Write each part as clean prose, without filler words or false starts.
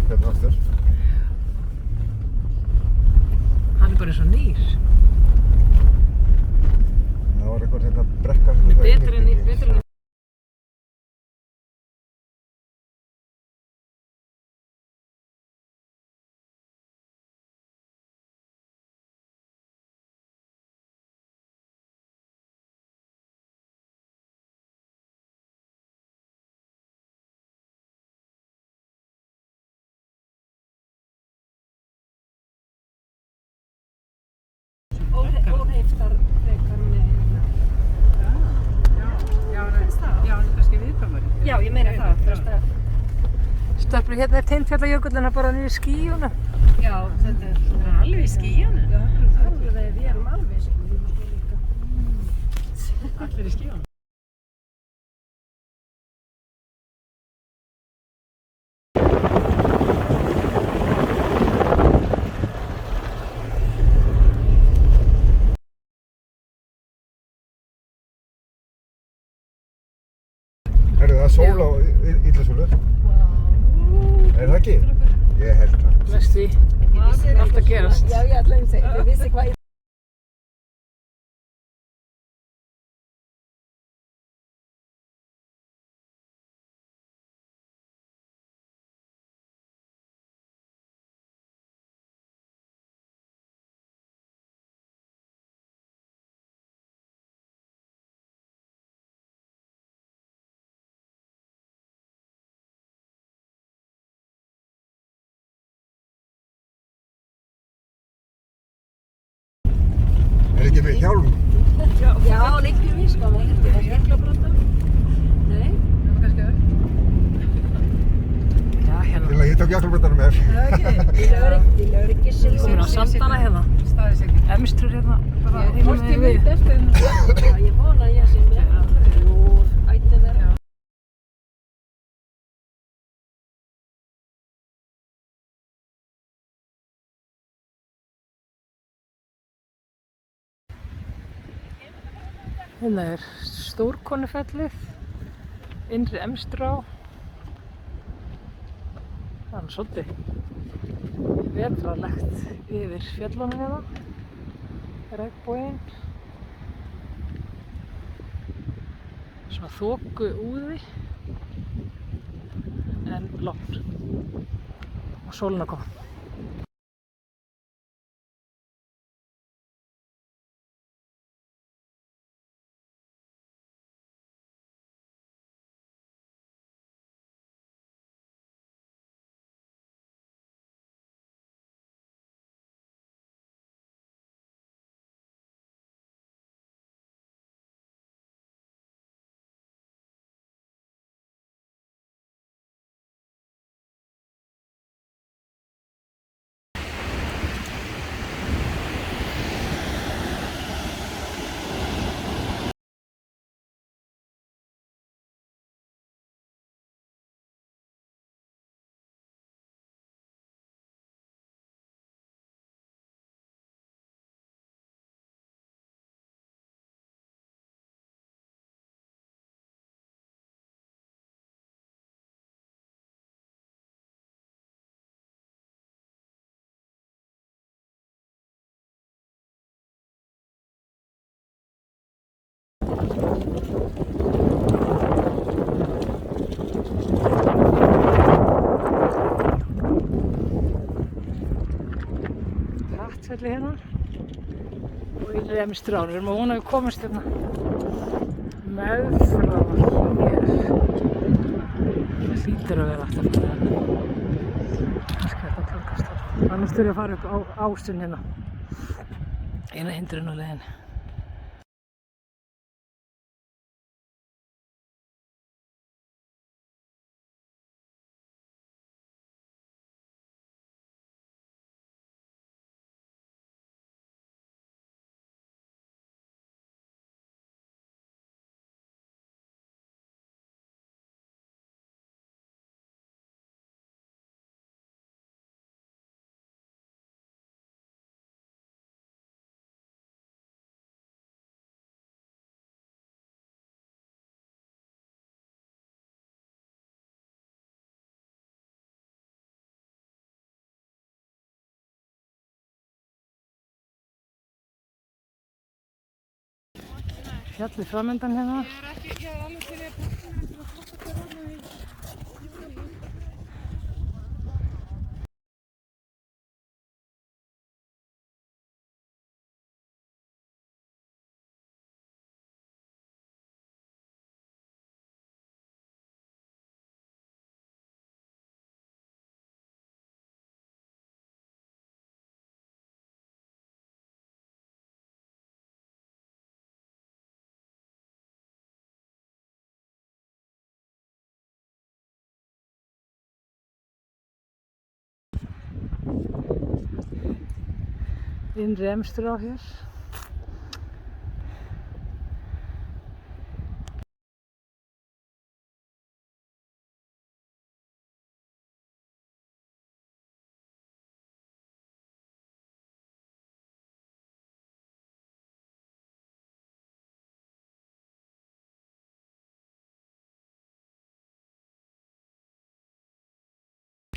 upp hérna aftur. Hann bara eins og nýr. Það var eitthvað hérna brekka hérna. Betri en óheiftar frekar með hérna. Já, hann er kannski viðkvæmari. Já, ég meina það, þú veist að Stöflu, hérna er Tindfjallajökullinn bara niður í skýjunum. Já, þetta er svona alveg í skýjunum. Já, alveg, við erum alveg í skýjunum líka. Allir í skýjunum. Herru, það er sól á Illasölu. Er það ekki? Ég held það. Mest því, allt að gerast. Já, ég ætla að segja, ég vissi hvað Er ekki með hjálm? Já, liggjum við sko, maður heldur það jöklabróta. Nei, Það var kannski öll. Já, hérna. Ég tók hjálmbrotanum með. bílaður ekki silfur. Komin á Sandana hérna. Staðis ekki. Emstrur hérna, bara Hvort heimum ég við. veit eftir henni. Já, ég vona að ég sé með. Jú, ætti að vera. Hérna er Stórkonufellið, Innri Emstrá. Það er svolítið vetrarlegt yfir fjöllunum hérna. Regnboginn. Svona þokuúði en logn. Og sólin að koma. Hrattfelli hérna og Innri Emstrá. Við erum að vona að við komumst hérna meðfram hér. Það hlýtur að vera alltaf fyrir hérna. Kannski þetta tólkast þar. Annars þurfum við að fara upp á ásinn hérna. Eina hindrun á leiðinni. fjallið framöndan hérna. Ég er alveg til að pakka mér eftir að pakka þér hana í júli. Innri Emstur á hér.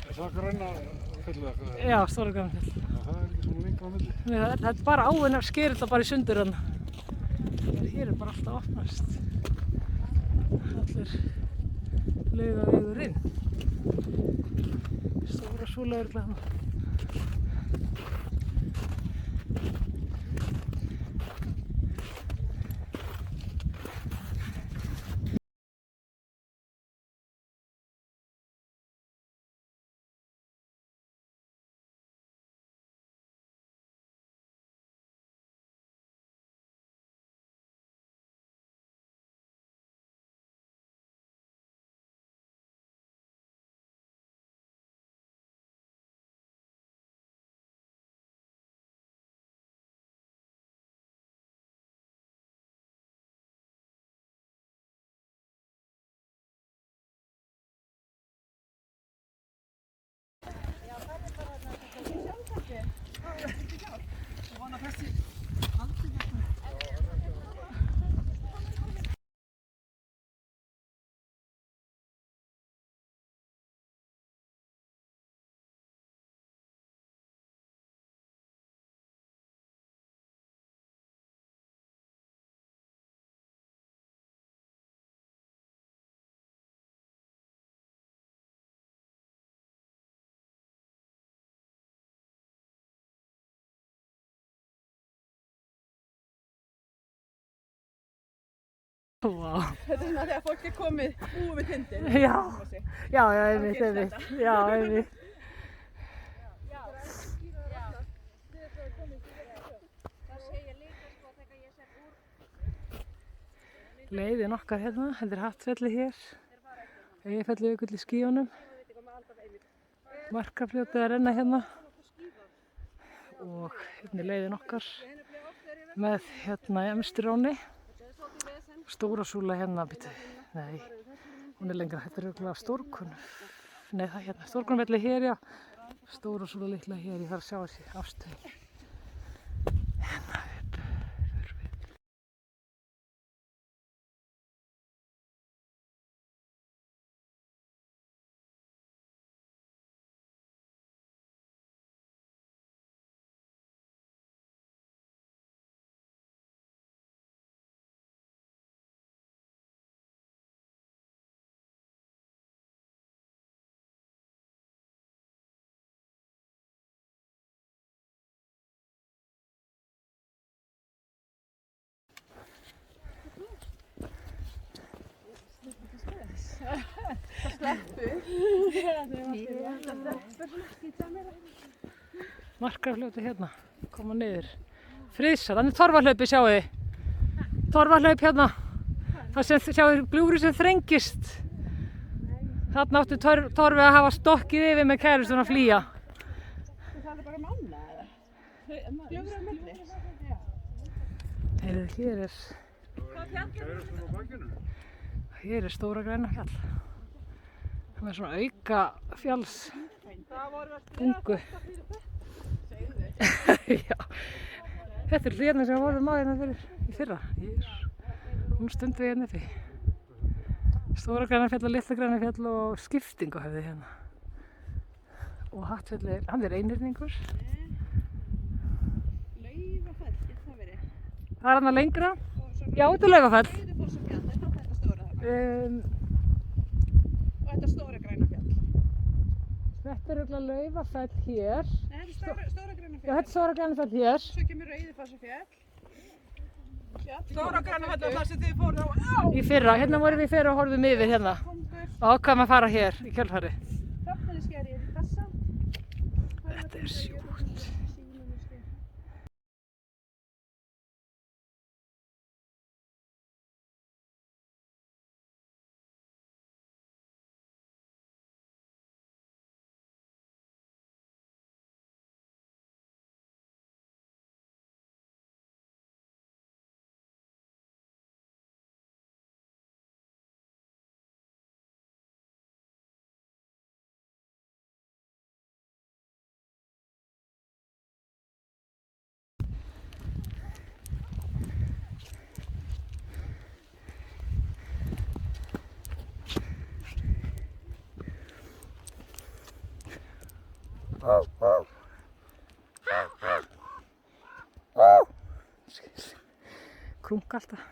Er það græna fjallið eitthvað? Já, Stóra Grænafjall. Já, það er ekki svona lengra á milli. Þetta er bara áin að skera þetta bara í sundur hérna. Hér er bara alltaf opnast. Allir Laugavegur inn. Stóra Súlaurgla hérna. Vá. Þetta er svona þegar fólk er komið búið tindin. Já, einmitt. Já, einmitt. Leiðin okkar hérna, þetta er Hattfjallið hér. Eyjafjallajökull í skýjunum. Markarfljótið að renna hérna. Og hérna er leiðin okkar með hérna Emsturóni. Stóra Súla hérna, nei, hún er lengra, þetta er örugglega Stórkonur. Nei, það er hérna, Stórkonumvelli hér, já. Stóra Súla litla hér, ég þarf að sjá þessi afstöðu. Hérna förum við. Markarfljótið hérna, koma niður. Friðsar, þannig torfahlaupi sjáu þið. Torfahlaup hérna. Það sem sjáu þið gljúfri sem þrengist. Þarna áttu torfi að hafa stokkið yfir með kærustuna að flýja. Það er bara mána eða? Gljúfri á milli? Heyrðu, hér er... Kærustuna á bakinu? Hér er Stóra Grænafjall. Það er svona auka fjalls bungu. Já. Þetta er hlýjarnir sem vorum á hérna í fyrra. Nú stundum við hérna uppi. Stóra Grænafjall og Litla Grænafjall og Skiptinguhöfði hérna. Og Hattfjall hann er einhyrningur. Laufafell, getur það verið? Það er hann lengra. Og svo Já, þetta er Laufafell. Rauðifossafjall, þetta er þetta stóra þarna. Og þetta stóra græna fjall. Þetta er örugglega Laufafell hér. Nei, þetta er stóra græna Já, fjall. þetta er Stóra Grænafell hér. Svo kemur Rauðifossafjall. Stóra græna fjall er það sem þið fóruð á. Í fyrra, hérna vorum við í fyrra og horfðum yfir hérna. Kongur, Og ákvæmum að fara hér í kjölfari. Hrafnaliskeri er í þessa. Þetta er sjúkt. Krunga alltaf.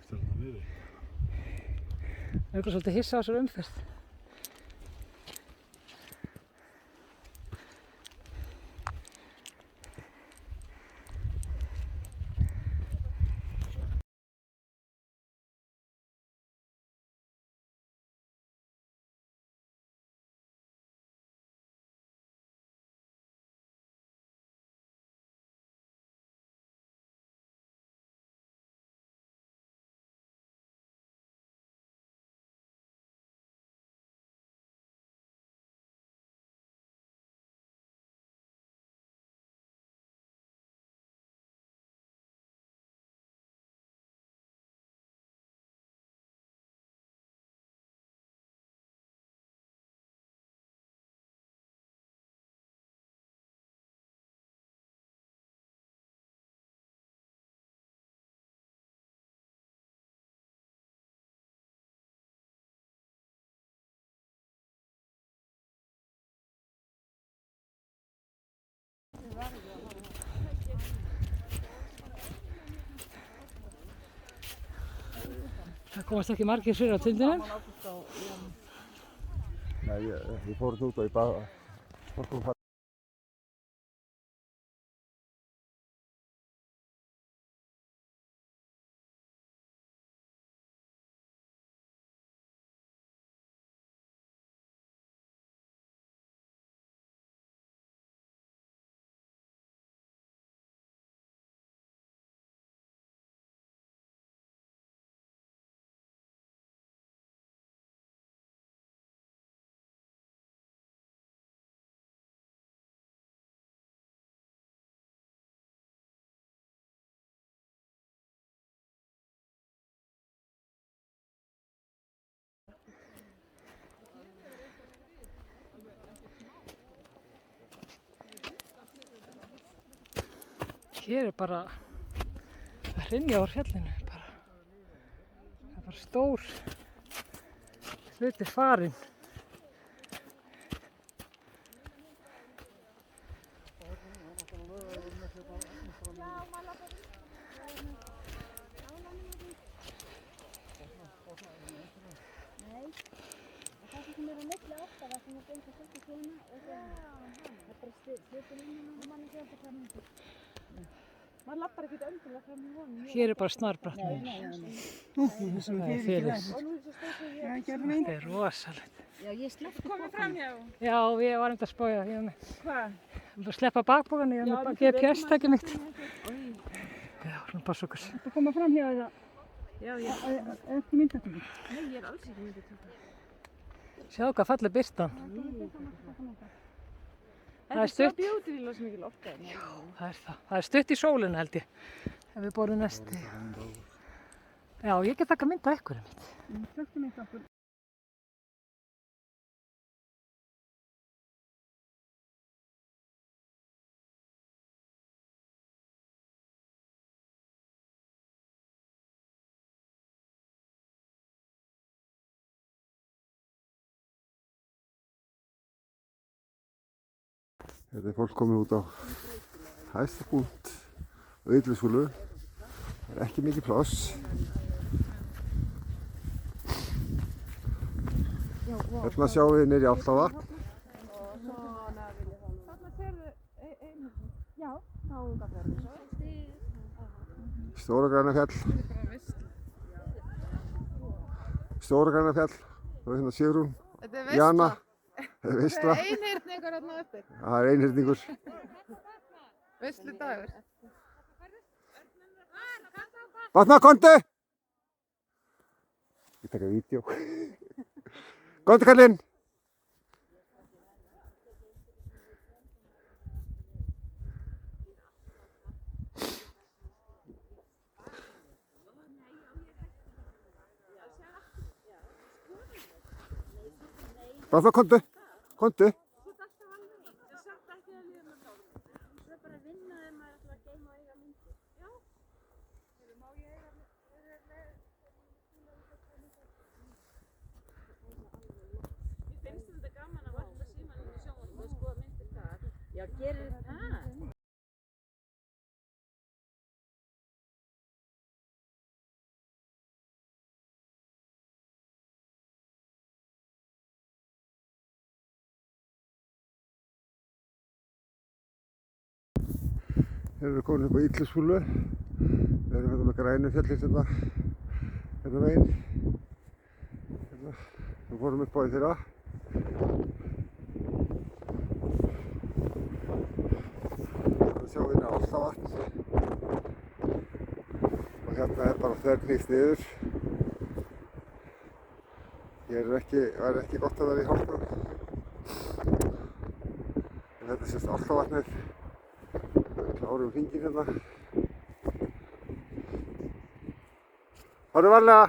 Það er eitthvað svolítið hissa á þessar umferð. Það komast ekki margir fyrir á tindinum. Nei, ég fór út og ég bara storkum fara. Hér er bara að hrynja úr fjallinu. Það er bara stór hluti farinn. Maður lappar ekkert öndilega fram í honum. Hér er bara snarbratt niður. Það er fyrir. Þetta er rosalegt. Já, ég sleppti Komið fram hjá. Já, ég var einnig að spója því að mig. Hvað? Bara sleppa bakbókan, ég var með GPS-tækið mitt. Já, svona passa okkur. Þú koma fram hjá það. Já, ég. Ekki myndatöku. Nei, ég er alls ekki myndatöku. Sjáðu hvað falleg birtan. Það er stutt. Þetta er svo bjótivíla sem ekki lofta. Það er það. Það er stutt í sólinu held ég. Ef við borum næsti. Já, ég get taka mynd á ekkurum mitt. Slöktu mynd okkur. Þetta er fólk komið út á hæsta punkt á Illishúlu. Ekki mikið pláss. Hérna sjáum við niður í Álftavatn. Þarna sérðu einhvern. Já, þá Ungafjörður. Stóra-Grænafjall. Stóra-Grænafjall. Og hérna Sigrún. Þetta er Jana. veisla. Það er veisla. Einhyrningur hérna uppi. Það er einhyrningur. Veislu dagur. Vatna, komdu! Ég taka vídeo. Komdu, kallinn! Vatna, komdu! Komdu! Já, gerir það. Þeir eru komin upp á Illuskúlu. Við erum hérna með Grænufjallir hérna megin. Hérna. Við fórum upp á því fyrra. Hérna sjáum við hérna Álftavatn. Og hérna er bara þverrnýtt niður. Hér væri ekki gott að vera í hálku. En þetta er sérst Álftavatnið. Klárum hringinn hérna. Horfðu varlega.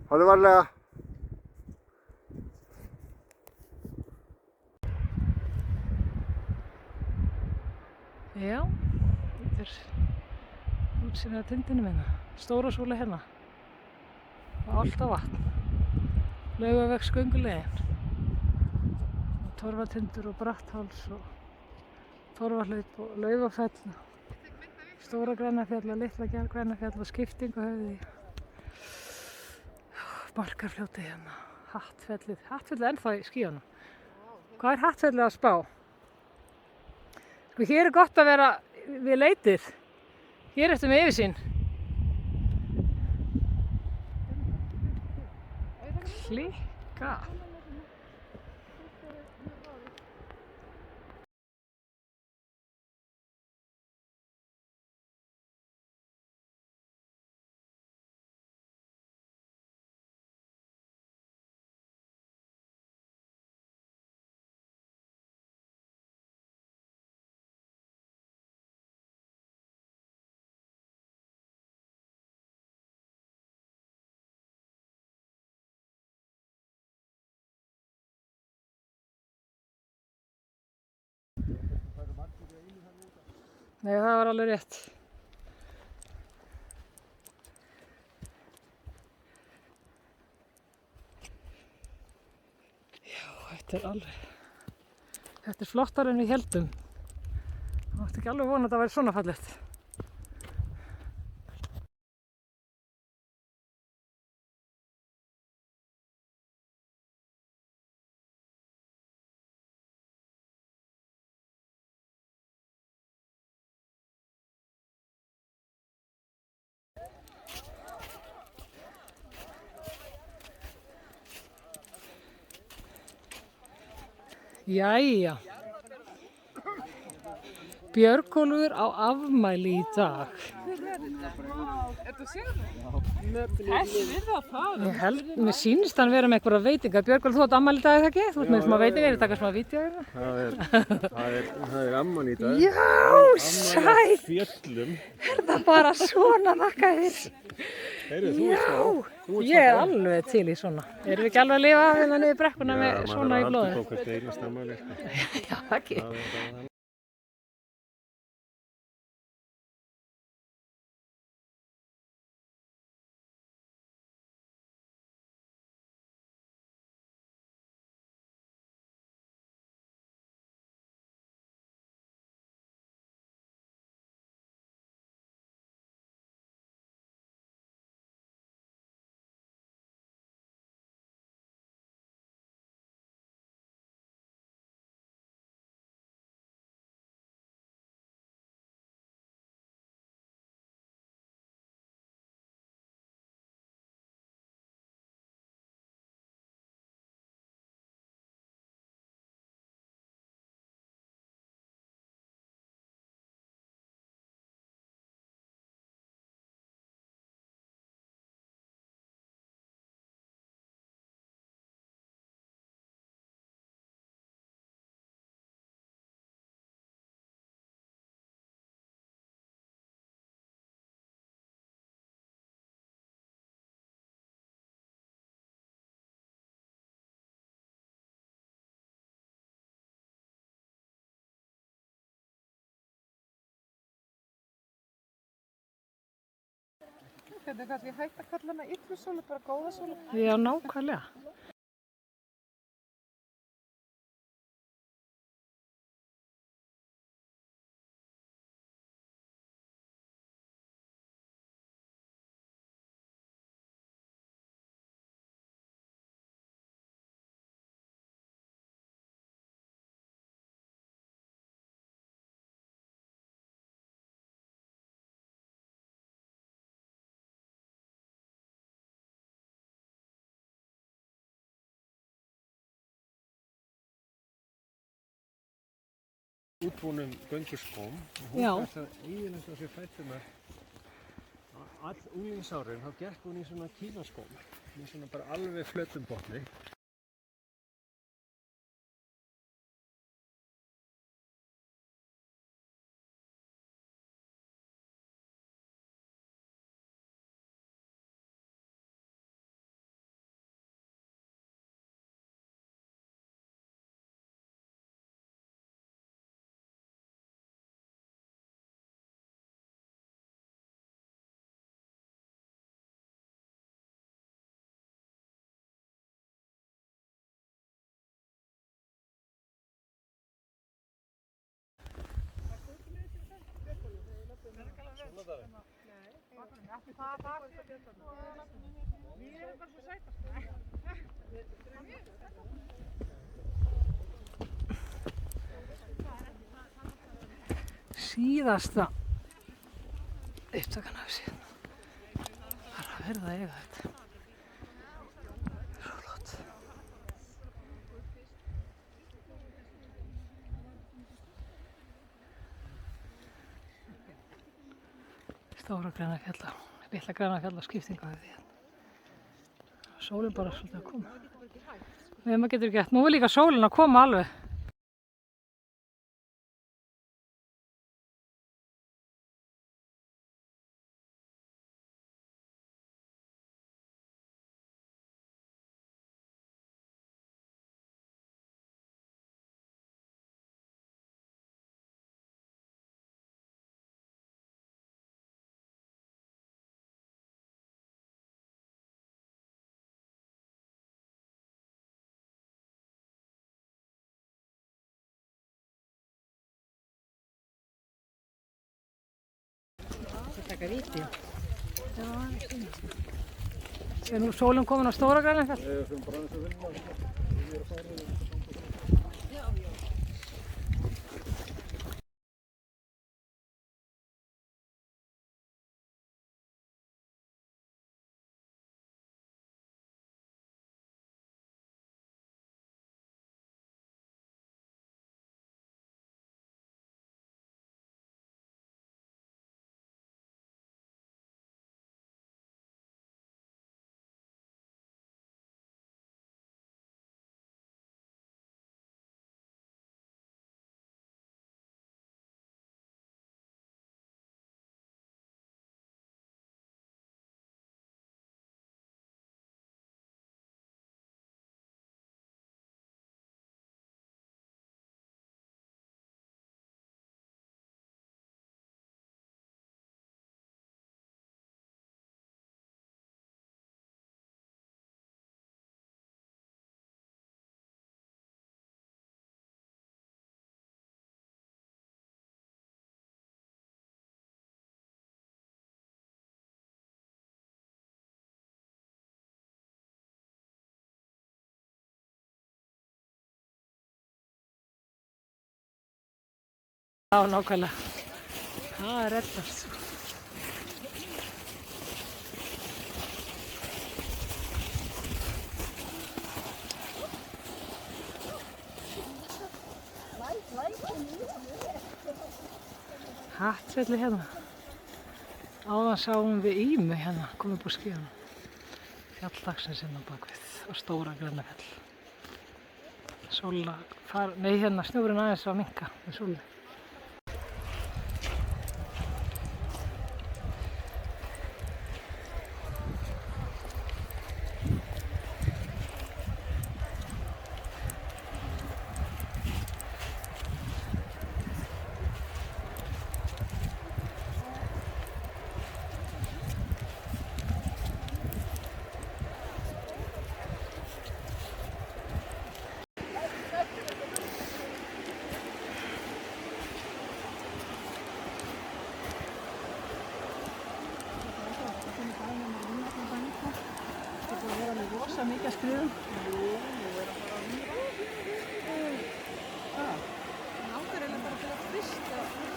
Horfðu varlega. Já, þetta er útsýnið af tindinum hérna. Stórasúla hérna. Álftavatn. Laugavegs gönguleiðin. Torfatindur og Brattháls og Torfahlaup og Laufafell. Stóra-Grænafjall og Litla-Grænafjall og Skiptinguhöfði. Markarfljótið hérna. Hattfellið. Hattfellið er ennþá í skýjunum. Hvað er Hattfellið að spá? Sko hér er gott að vera við leitið. Hér ertu með yfirsýn. Klikka. Nei, það var alveg rétt. Já, þetta er flottar en við héldum. Það mátti ekki alveg vona að þetta væri svona fallegt. Jæja. Björgólfur á afmæli í dag. Ertu að segja það? Þess við það. Ég held, mér sýnist hann vera með einhverja veitingar. Björgólfur, þú átt afmæli í dag eða ekki? Þú ert með smá veitingar, ég taka smá vídeo hérna. Það er amman í dag. Já, sæl! Fjöllum. Er það bara svona þakkaðir? Heyrðu, þú ert þá. Ég er alveg til í svona. Erum við ekki alveg að lifa af hérna niður brekkuna með svona í blóðinu? Já, maður er aldrei bókast einast ammæli. Já, það ekki. Hvernig kannski hægt að kalla hana illu sólu, bara góða sólu? Já, nákvæmlega. Útbúnum gönguskóm og Já. hún gæti að íðilegt á sér fættunar all unglingsárin, þá gekk hún í svona kínaskóm með svona bara alveg flötum botni. Síðasta upptakan af þessu. Það er að verða að eiga þetta. Svo flott. Stóra Grænafjalla, litla Grænafjalla skiptingu af því. Sólin bara svolítið að koma. Nei, maður getur gett. Nú er líka sólin að koma alveg. Taka vídeo. Já, er nú sólin komin á Stóra Grænafjall? Já, nákvæmlega. Það er reddast. Hattsvelli hérna. Áðan sáum við Ímu hérna, komum upp á skíðunum. Fjalldagsins hérna bakvið á Stóra Grænafjall. Sóla, nei hérna snjórinn aðeins að minnka með sólu. stríðum. Hann ákveður eiginlega bara til að frysta þessa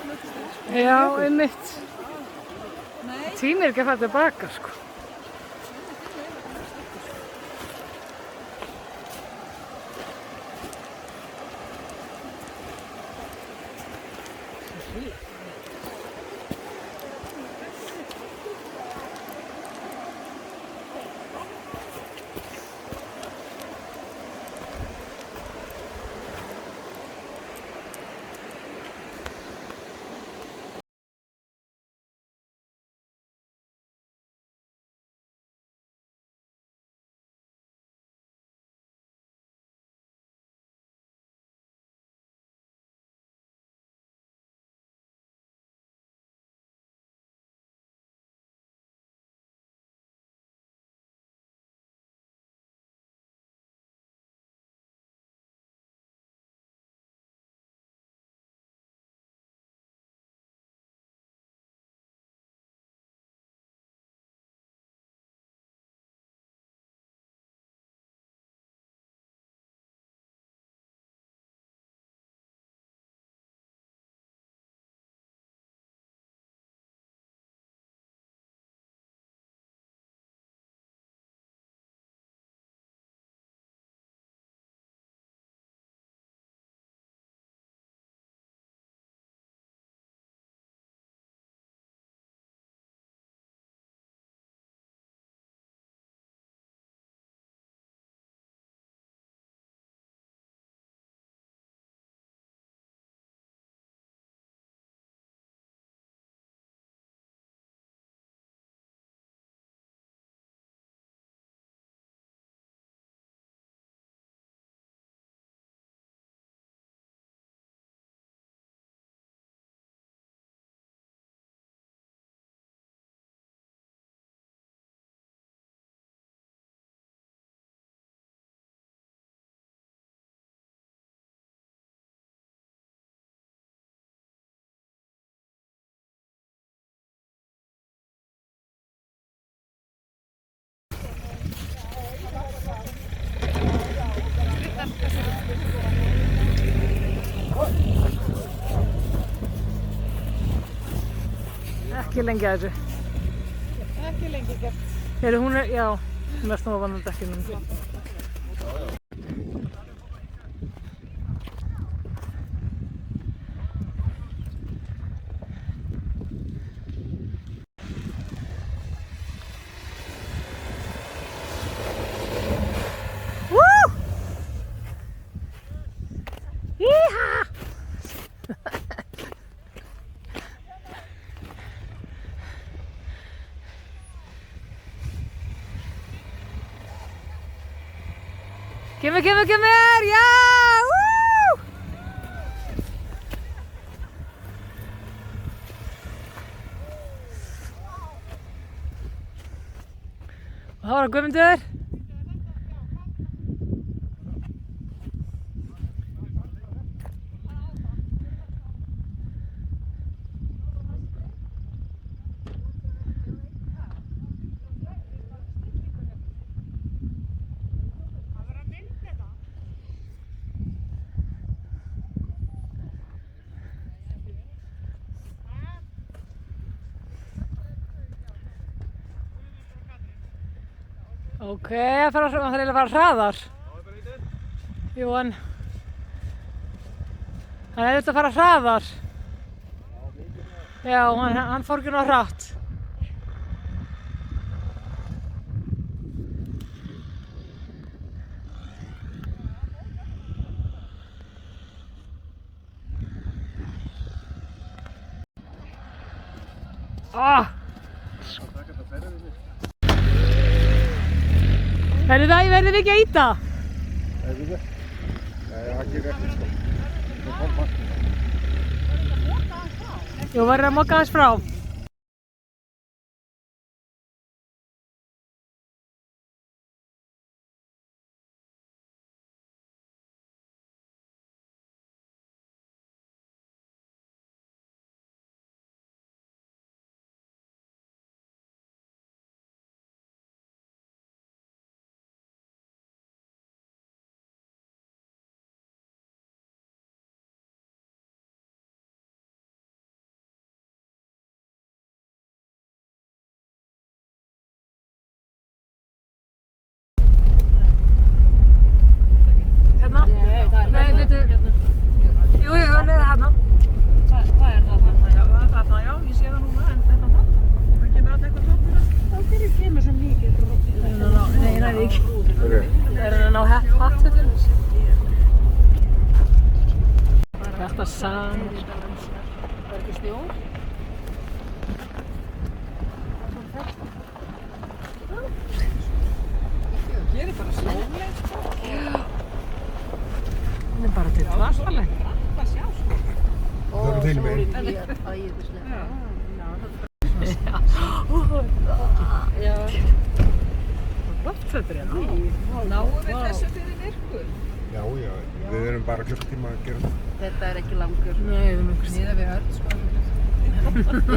flugstæð, sko. Já, einmitt. Nei, Tímir ekki að fara tilbaka, sko. Ekki lengi að þessu. ekki lengi gert. Hún er, já, mest ofan á dekkinu. Woo! Yeehaw! Give me, yeah! Woo! Og það var Guðmundur. Ok, það þarf eiginlega að fara hraðar. Jú, hann er auðvitað að fara hraðar. Já, hann fór ekki ná hratt. Verðum við ekki að ýta? Nei, við það? Nei, það gerir ekki sko. Það kom fast. Jú, verður að moka aðeins frá. Hatturinn. Þetta saman. Það er ekki snjór. Hér er bara sólinn. Hún er bara til tvartaleg. Hvað sjá sko. Það eru þínum megin. Já. Loftfötur hérna. Náum við þessu fyrir myrkur? Já, já, við erum bara klukkutíma að gera þetta. Þetta er ekki langur. Nei, við erum einhvers. Miðað við öll sko.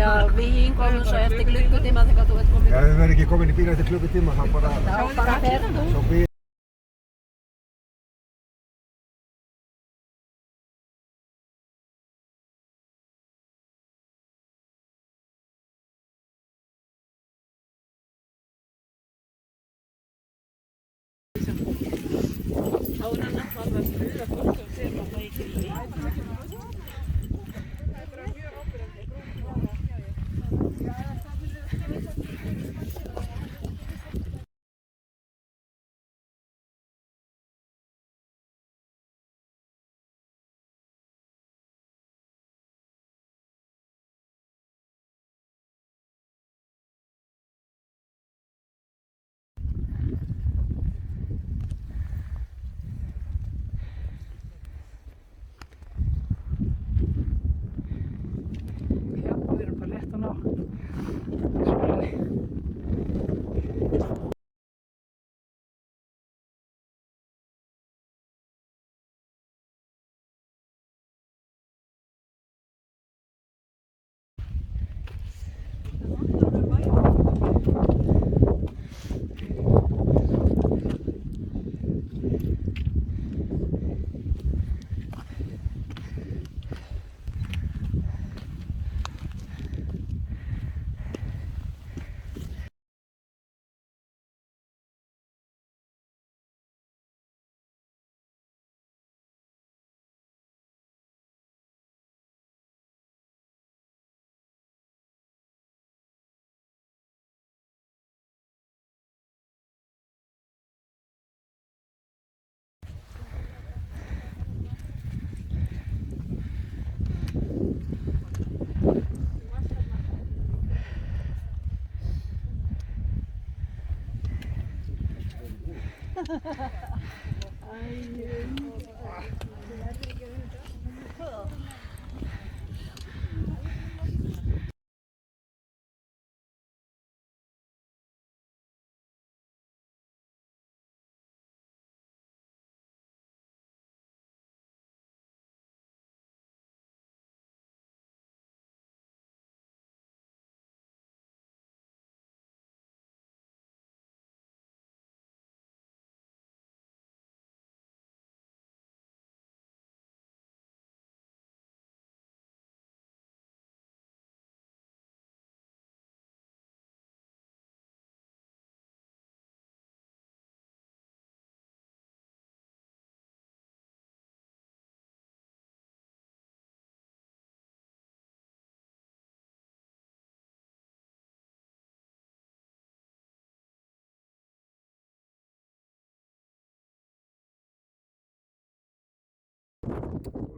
Já, við hingum svo eftir klukkutíma þegar þú ert komin. Já, ef við verðum ekki komin í bíl eftir klukkutíma, þá bara... Þá bara ferðu. Svo bíl. Já, við erum bara rétt að ná. Sólinni.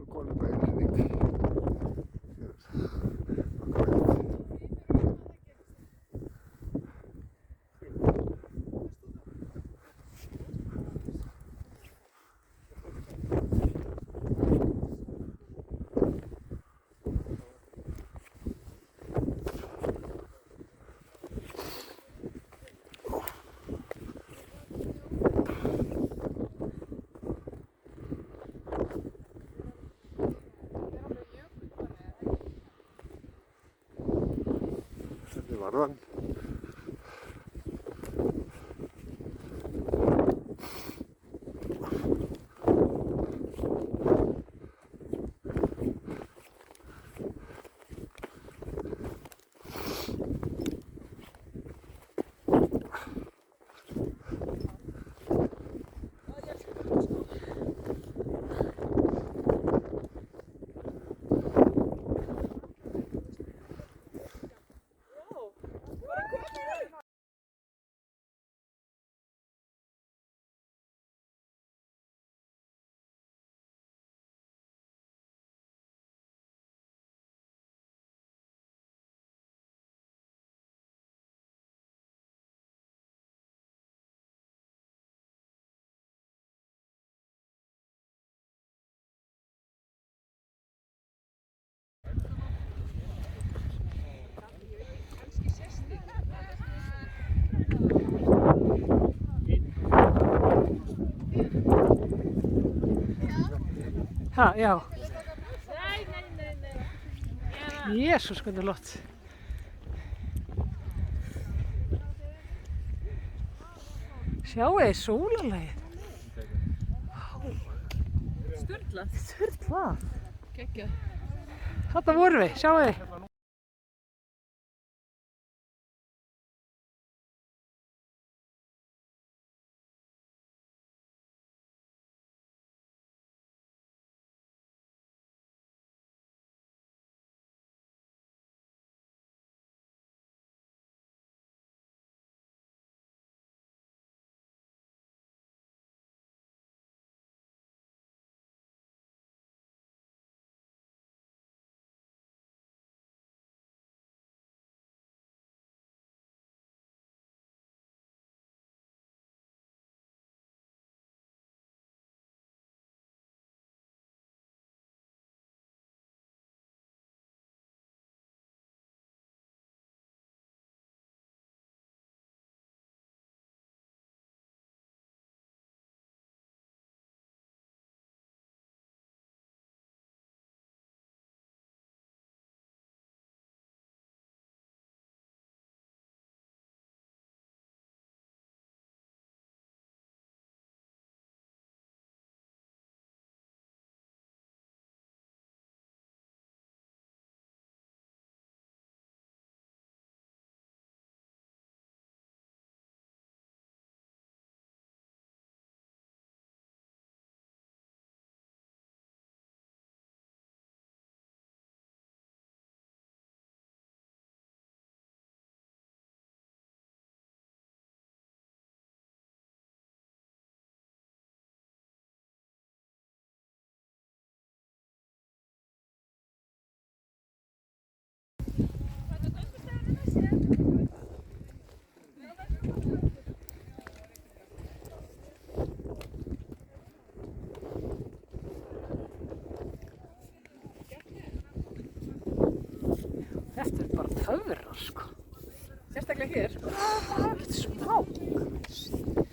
Konum bæði nýtt. Þetta er varðan. Ha, já. Jésús, hvað þetta er flott. Sjáu þið sólarlagið. Sturlað. Sturlað. Geggjað. Þarna vorum við, sjáu þið. Þetta er bara töfrar, sko. Sérstaklega hér. Það er ekkert smá.